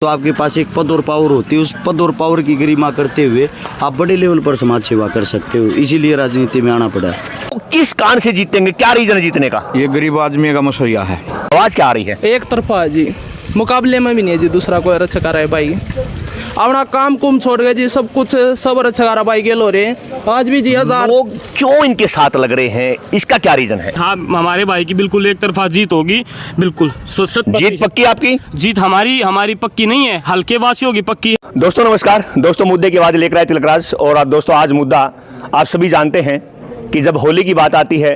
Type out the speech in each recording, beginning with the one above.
तो आपके पास एक पद और पावर होती है, उस पद और पावर की गरिमा करते हुए आप बड़े लेवल पर समाज सेवा कर सकते हो, इसीलिए राजनीति में आना पड़ा। किस कारण से जीतेंगे, क्या रीजन है जीतने का? ये गरीब आदमी का मसौया है। आवाज क्या आ रही है? एक तरफा है जी, मुकाबले में भी नहीं है जी, दूसरा कोई रक्षा कर रहा है भाई। अपना काम कुम छोड़ गए जी, सब कुछ सब रक्षा कर रहा भाई गेल हो रहे। आज भी जी 1000 लोग क्यों इनके साथ लग रहे हैं, इसका क्या रीजन है? हाँ, हमारे भाई की बिल्कुल एक तरफा जीत होगी, बिल्कुल जीत पक्की आपकी? जीत हमारी पक्की नहीं है, हल्के वासियों की पक्की है। दोस्तों नमस्कार, दोस्तों मुद्दे की आवाज लेकर आए तिलकराज। और दोस्तों आज मुद्दा आप सभी जानते हैं कि जब होली की बात आती है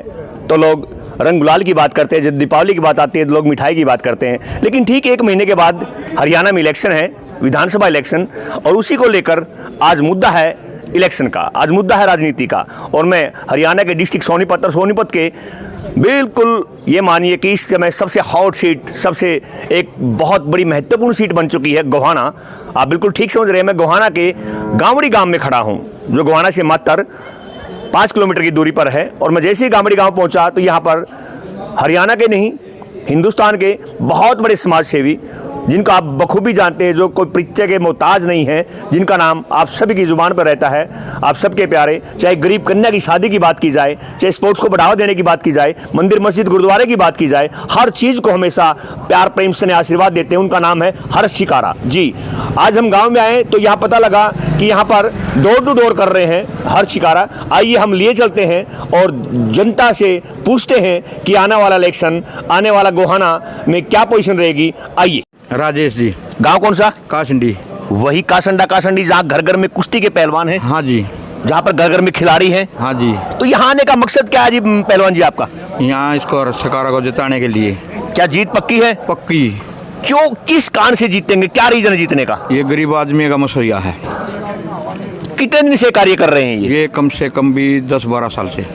तो लोग रंग गुलाल की बात करते हैं, जब दीपावली की बात आती है तो लोग मिठाई की बात करते हैं। लेकिन ठीक एक महीने के बाद हरियाणा में इलेक्शन है, विधानसभा इलेक्शन, और उसी को लेकर आज मुद्दा है इलेक्शन का, आज मुद्दा है राजनीति का। और मैं हरियाणा के डिस्ट्रिक्ट सोनीपत और सोनीपत के बिल्कुल ये मानिए कि इस समय सबसे हॉट सीट, सबसे एक बहुत बड़ी महत्वपूर्ण सीट बन चुकी है गोहाना। आप बिल्कुल ठीक समझ रहे हैं, मैं गोहाना के गांवड़ी गांव में खड़ा हूँ, जो गोहाना से मात्र 5 किलोमीटर की दूरी पर है। और मैं जैसे ही गांवड़ी गांव पहुंचा तो यहाँ पर हरियाणा के नहीं, हिंदुस्तान के बहुत बड़े समाज सेवी, जिनको आप बखूबी जानते हैं, जो कोई परिचय के मोहताज नहीं है, जिनका नाम आप सभी की जुबान पर रहता है, आप सबके प्यारे, चाहे गरीब कन्या की शादी की बात की जाए, चाहे स्पोर्ट्स को बढ़ावा देने की बात की जाए, मंदिर मस्जिद गुरुद्वारे की बात की जाए, हर चीज़ को हमेशा प्यार प्रेम से आशीर्वाद देते हैं। उनका नाम है हर्ष शिकारा जी। आज हम गाँव में आए तो यहाँ पता लगा कि यहाँ पर डोर टू डोर कर रहे हैं हर्ष शिकारा। आइए हम लिए चलते हैं और जनता से पूछते हैं कि आने वाला इलेक्शन, आने वाला गोहाना में क्या पोजीशन रहेगी। आइए। राजेश जी। गांव कौन सा? कासंडी। वही कासंडी जहाँ घर घर में कुश्ती के पहलवान हैं? हाँ जी। जहाँ पर घर घर में खिलाड़ी हैं? हाँ जी। तो यहाँ आने का मकसद क्या है जी पहलवान जी आपका? यहाँ इसको सरकार को जिताने के लिए। क्या जीत पक्की है? पक्की। क्यों, किस कारण से जीतेंगे, क्या रीजन है जीतने का? ये गरीब आदमी का मसौया है। कितने दिन से कार्य कर रहे हैं ये कम से कम भी 10-12 साल से।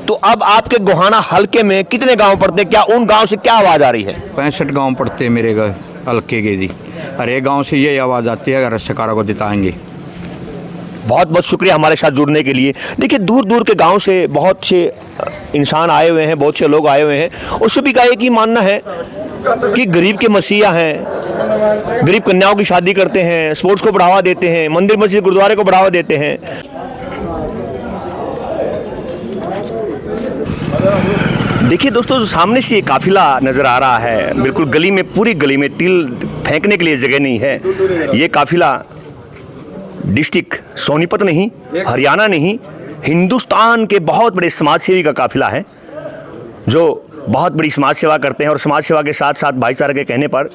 तो अब आपके गोहाना हल्के में कितने गांव पड़ते हैं, क्या उन गांव से क्या आवाज आ रही है? 65 गांव पड़ते हैं मेरे हल्के के जी। अरे गांव से यही आवाज़ आती है, अगर सरकार को जिताएंगे। बहुत बहुत शुक्रिया हमारे साथ जुड़ने के लिए। देखिए दूर दूर के गांव से बहुत से इंसान आए हुए हैं, बहुत से लोग आए हुए हैं, और सभी का एक ही मानना है कि गरीब के मसीहा हैं, गरीब कन्याओं की शादी करते हैं, स्पोर्ट्स को बढ़ावा देते हैं, मंदिर मस्जिद गुरुद्वारे को बढ़ावा देते हैं। देखिए दोस्तों, जो सामने से ये काफिला नजर आ रहा है, बिल्कुल गली में, पूरी गली में तिल फेंकने के लिए जगह नहीं है। ये काफिला डिस्ट्रिक्ट सोनीपत नहीं, हरियाणा नहीं, हिंदुस्तान के बहुत बड़े समाज सेवी का काफिला है, जो बहुत बड़ी समाज सेवा करते हैं। और समाज सेवा के साथ साथ भाईचारे के कहने पर,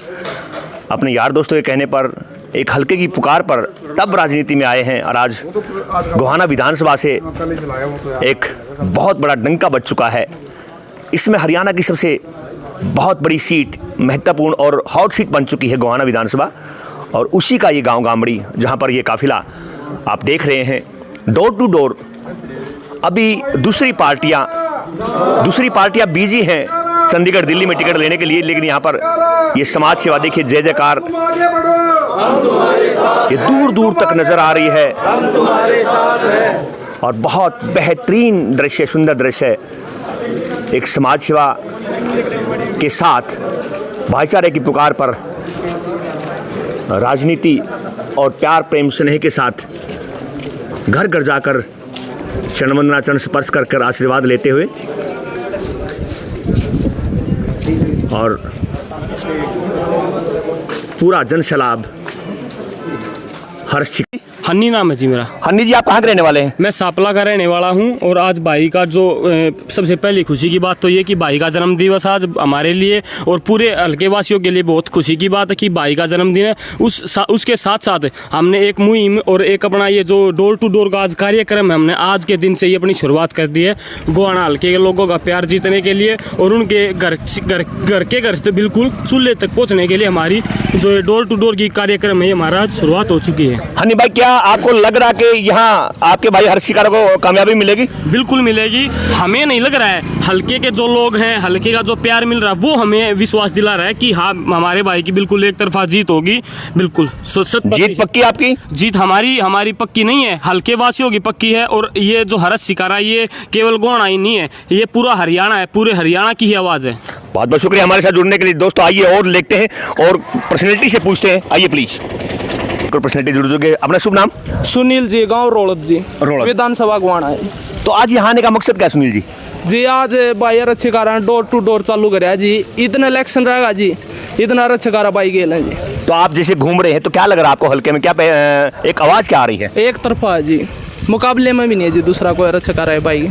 अपने यार दोस्तों के कहने पर, एक हल्के की पुकार पर तब राजनीति में आए हैं। और आज गोहाना विधानसभा से एक बहुत बड़ा डंका बज चुका है। इसमें हरियाणा की सबसे बहुत बड़ी सीट, महत्वपूर्ण और हॉट सीट बन चुकी है गोहाना विधानसभा, और उसी का ये गांव गामड़ी, जहां पर ये काफिला आप देख रहे हैं डोर टू डोर। अभी दूसरी पार्टियां बिजी हैं चंडीगढ़ दिल्ली में टिकट लेने के लिए, लेकिन यहाँ पर ये समाज सेवा देखिए, जय जयकार ये दूर दूर तक नजर आ रही है। और बहुत बेहतरीन दृश्य, सुंदर दृश्य, एक समाज सेवा के साथ भाईचारे की पुकार पर राजनीति और प्यार प्रेम स्नेह के साथ घर घर जाकर चरण वंदना, चरण स्पर्श कर आशीर्वाद लेते हुए, और पूरा जन सैलाब हर्ष। हन्नी नाम है जी मेरा। हन्नी जी, आप कहाँ के रहने वाले हैं? मैं सापला का रहने वाला हूं। और आज भाई का जो सबसे पहली खुशी की बात तो ये कि भाई का जन्म दिवस आज हमारे लिए और पूरे हल्के वासियों के लिए बहुत खुशी की बात है कि भाई का जन्मदिन है। उसके साथ साथ हमने एक मुहिम और एक अपना ये जो डोर टू डोर का आज कार्यक्रम है, हमने आज के दिन से ही अपनी शुरुआत कर दी है गोहाना हल्के के लोगों का प्यार जीतने के लिए, और उनके घर के घर से बिल्कुल चूल्हे तक पहुँचने के लिए हमारी जो डोर टू डोर की कार्यक्रम है, हमारा आज शुरुआत हो चुकी है। हन्नी भाई, क्या आपको लग रहा कि यहाँ आपके भाई हर्ष शिकारा को कामयाबी मिलेगी? बिल्कुल मिलेगी। हमें नहीं लग रहा है, हल्के के जो लोग हैं, हल्के का जो प्यार मिल रहा है, वो हमें विश्वास दिला रहा है कि हाँ, हमारे भाई की बिल्कुल एक तरफा जीत होगी। बिल्कुल जीत पक्की आपकी? जीत हमारी पक्की नहीं है, हल्के वासियों की पक्की है। और ये जो हर्ष शिकारा, ये केवल गोहाना ही नहीं है, ये पूरा हरियाणा है, पूरे हरियाणा की ही आवाज़ है। बहुत बहुत शुक्रिया हमारे साथ जुड़ने के लिए। दोस्तों आइए और देखते हैं और पर्सनैलिटी से पूछते हैं। आइए प्लीज, पर्सनैलिटी जुड़ चुके। अपना शुभ नाम? सुनील जी, गांव रोड़त जी, रोड़त। विधानसभा गुवाना है। तो आज यहाँ आने का मकसद क्या है सुनील जी? जी आज भाई अच्छे कारण डोर टू डोर चालू कराया जी। इतना इलेक्शन रहेगा जी, इतना अच्छे कारण भाई गेल है जी। तो आप जैसे घूम रहे हैं तो क्या लग रहा है आपको हल्के में, क्या एक आवाज़ क्या आ रही है? एक तरफा है जी, मुकाबले में भी नहीं है जी दूसरा कोई अच्छा कर रहा है भाई।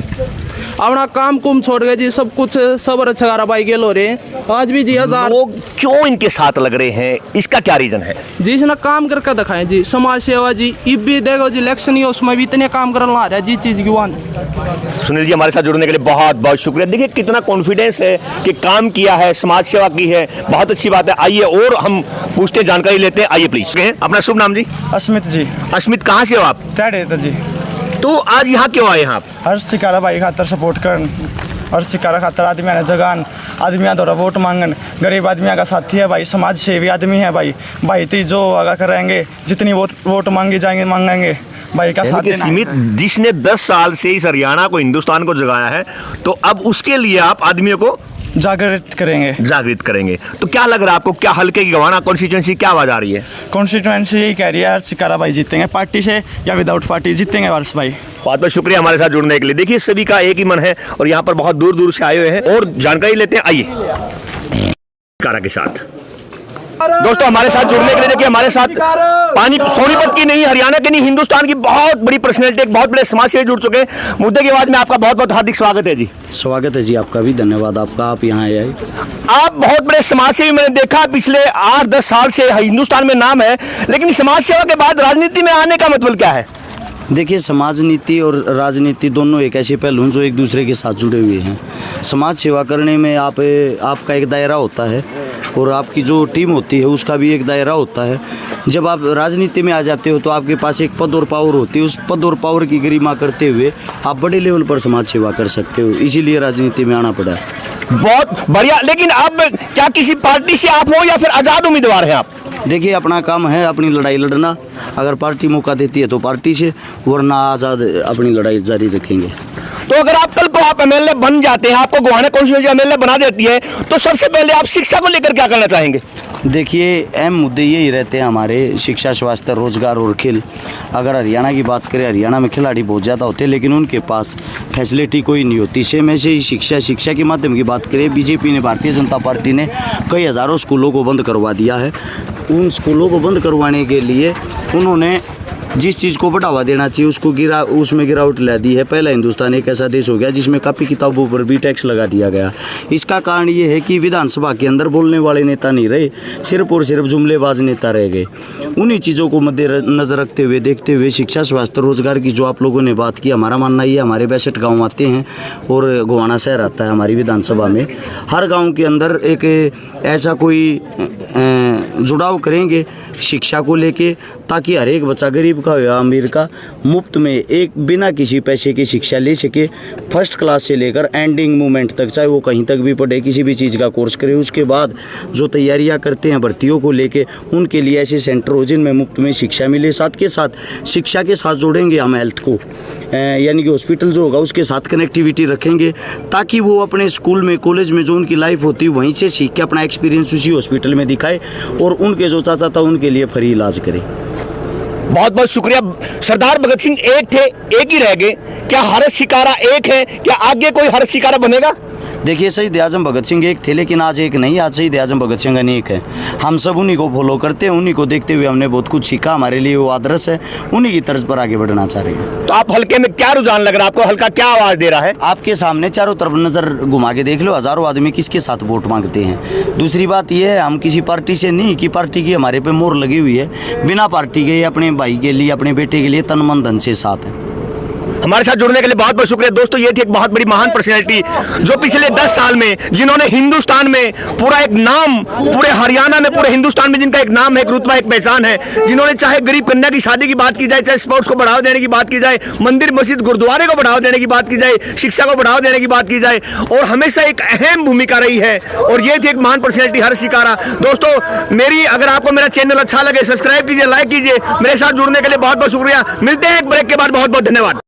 अपना काम कुम छोड़ गए जी, सब कुछ सब अच्छा कर रहा भाई गेल हो रहे। आज भी जी 1000 लोग क्यों इनके साथ लग रहे हैं, इसका क्या रीजन है? जी इसने काम करके दिखाए जी, समाज सेवा जी। इब भी देखो जी इलेक्शन ही उसमें भी इतने काम करना आ रहा है जी चीज़ की वन। सुनील जी हमारे साथ जुड़ने के लिए बहुत बहुत शुक्रिया। देखिए कितना कॉन्फिडेंस है कि काम किया है, समाज सेवा की है, बहुत अच्छी बात है। आइए और हम पूछते हैं, जानकारी लेते हैं। आइए प्लीज। अपना शुभ नाम जी? अस्मित जी। अस्मित, कहाँ से हो आप? तैड़े तो जी। तो आज यहाँ क्यों आए हैं आप? हर शिकारा भाई खातर सपोर्ट करन, हर शिकारा खातर आदमी ने जगान, आदमियाँ द्वारा वोट मांगन, गरीब आदमियों का साथी है भाई, समाज सेवी आदमी है भाई। भाई ती जो आगा करेंगे, जितनी वोट मांगी जाएंगे मांगेंगे भाई का साथ देना। सीमित जिसने 10 साल से इस हरियाणा को, हिंदुस्तान को जगाया है, तो अब उसके लिए आप आदमियों को जागृत करेंगे। तो क्या लग रहा है आपको, क्या हल्के की गवाना कॉन्स्टिट्यूएंसी क्या आवाज आ रही है? कॉन्स्टिट्यूएंसी यही कह रही है हर शिकारा भाई जीतेंगे, पार्टी से या विदाउट पार्टी जीतेंगे वर्ष भाई। बहुत बहुत शुक्रिया हमारे साथ जुड़ने के लिए। देखिए सभी का एक ही मन है और यहाँ पर बहुत दूर दूर से आए हुए हैं और जानकारी लेते हैं। आइए कारा के साथ। दोस्तों हमारे साथ जुड़ने के लिए देखिए हमारे साथ पानी सोनीपत की नहीं, हरियाणा की नहीं, हिंदुस्तान की बहुत बड़ी पर्सनैलिटी, एक बहुत बड़े समाज से जुड़ चुके हैं। मुद्दे की आवाज में आपका बहुत बहुत हार्दिक स्वागत है जी। स्वागत है जी, आपका भी धन्यवाद, आपका आप यहाँ आए। आप बहुत बड़े समाज सेवी, मैंने देखा पिछले 8-10 साल से हिंदुस्तान में नाम है, लेकिन समाज सेवा के बाद राजनीति में आने का मतलब क्या है? देखिए समाज नीति और राजनीति दोनों एक ऐसे पहलू हैं जो एक दूसरे के साथ जुड़े हुए हैं। समाज सेवा करने में आपका एक दायरा होता है और आपकी जो टीम होती है उसका भी एक दायरा होता है। जब आप राजनीति में आ जाते हो तो आपके पास एक पद और पावर होती है, उस पद और पावर की गरिमा करते हुए आप बड़े लेवल पर समाज सेवा कर सकते हो, इसीलिए राजनीति में आना पड़ा। बहुत बढ़िया। लेकिन अब क्या किसी पार्टी से आप हो या फिर आज़ाद उम्मीदवार हैं आप? देखिए अपना काम है अपनी लड़ाई लड़ना, अगर पार्टी मौका देती है तो पार्टी से, वरना आज़ाद अपनी लड़ाई जारी रखेंगे। तो अगर आप कल को आप एमएलए बन जाते हैं, आपको गोहाना कॉन्स्टिट्यूएंसी एमएलए बना देती है, तो सबसे पहले आप शिक्षा को लेकर क्या करना चाहेंगे? देखिए अहम मुद्दे यही रहते हैं हमारे, शिक्षा, स्वास्थ्य, रोजगार और खेल। अगर हरियाणा की बात करें, हरियाणा में खिलाड़ी बहुत ज़्यादा होते हैं लेकिन उनके पास फैसिलिटी कोई नहीं होती। सेम ऐसे ही शिक्षा के माध्यम की बात करें, बीजेपी ने, भारतीय जनता पार्टी ने कई हज़ारों स्कूलों को बंद करवा दिया है। उन स्कूलों को बंद करवाने के लिए उन्होंने जिस चीज़ को बढ़ावा देना चाहिए उसमें गिरावट ला दी है। पहला हिंदुस्तान एक ऐसा देश हो गया जिसमें कापी किताबों पर भी टैक्स लगा दिया गया। इसका कारण ये है कि विधानसभा के अंदर बोलने वाले नेता नहीं रहे, सिर्फ और सिर्फ जुमलेबाज नेता रह गए। उन्हीं चीज़ों को मद्देनजर रखते हुए, देखते हुए, शिक्षा, स्वास्थ्य, रोजगार की जो आप लोगों ने बात की, हमारा मानना ये, हमारे 62 गाँव आते हैं और गोहाना शहर आता है हमारी विधानसभा में। हर गाँव के अंदर एक ऐसा कोई जुड़ाव करेंगे शिक्षा को लेके, ताकि हर एक बच्चा गरीब का या अमीर का मुफ्त में एक बिना किसी पैसे की शिक्षा ले सके, फर्स्ट क्लास से लेकर एंडिंग मोमेंट तक, चाहे वो कहीं तक भी पढ़े, किसी भी चीज़ का कोर्स करे। उसके बाद जो तैयारियां करते हैं भर्तियों को लेके, उनके लिए ऐसे सेंटर हो जिनमें मुफ्त में शिक्षा मिले। साथ के साथ शिक्षा के साथ जोड़ेंगे हम हेल्थ को, यानी कि हॉस्पिटल जो होगा उसके साथ कनेक्टिविटी रखेंगे, ताकि वो अपने स्कूल में, कॉलेज में जो उनकी लाइफ होती है वहीं से सीख के अपना एक्सपीरियंस उसी हॉस्पिटल में दिखाए और उनके जो चाचा था उनके लिए फ्री इलाज करे। बहुत बहुत शुक्रिया। सरदार भगत सिंह एक थे, एक ही रह गए, क्या हर्ष शिकारा एक है? क्या आगे कोई हर्ष शिकारा बनेगा? देखिए शहीद आजम भगत सिंह एक थे लेकिन आज एक नहीं, आज शहीद आजम भगत सिंह अनेक है। हम सब उन्हीं को फॉलो करते हैं, उन्हीं को देखते हुए हमने बहुत कुछ सीखा, हमारे लिए वो आदर्श है, उन्हीं की तर्ज पर आगे बढ़ना चाह रहे हैं। तो आप हल्के में क्या रुझान लग रहा है आपको? हल्का क्या आवाज़ दे रहा है? आपके सामने चारों तरफ नज़र घुमा के देख लो, हज़ारों आदमी किसके साथ वोट मांगते हैं। दूसरी बात यह है, हम किसी पार्टी से नहीं कि पार्टी की हमारे पे मोहर लगी हुई है, बिना पार्टी के अपने भाई के लिए, अपने बेटे के लिए तन मन धन से साथ है। हमारे साथ जुड़ने के लिए बहुत बहुत शुक्रिया। दोस्तों ये थी एक बहुत बड़ी महान पर्सनैलिटी जो पिछले 10 साल में, जिन्होंने हिंदुस्तान में पूरा एक नाम, पूरे हरियाणा में, पूरे हिंदुस्तान में जिनका एक नाम है, एक रुतबा, एक पहचान है, जिन्होंने चाहे गरीब कन्या की शादी की बात की जाए, चाहे स्पोर्ट्स को बढ़ावा देने की बात की जाए, मंदिर मस्जिद गुरुद्वारे को बढ़ावा देने की बात की जाए, शिक्षा को बढ़ावा देने की बात की जाए, और हमेशा एक अहम भूमिका रही है। और ये थी एक महान पर्सनैलिटी हर्ष शिकारा। दोस्तों अगर आपको मेरा चैनल अच्छा लगे, सब्सक्राइब कीजिए, लाइक कीजिए। मेरे साथ जुड़ने के लिए बहुत बहुत शुक्रिया। मिलते हैं एक ब्रेक के बाद। बहुत बहुत धन्यवाद।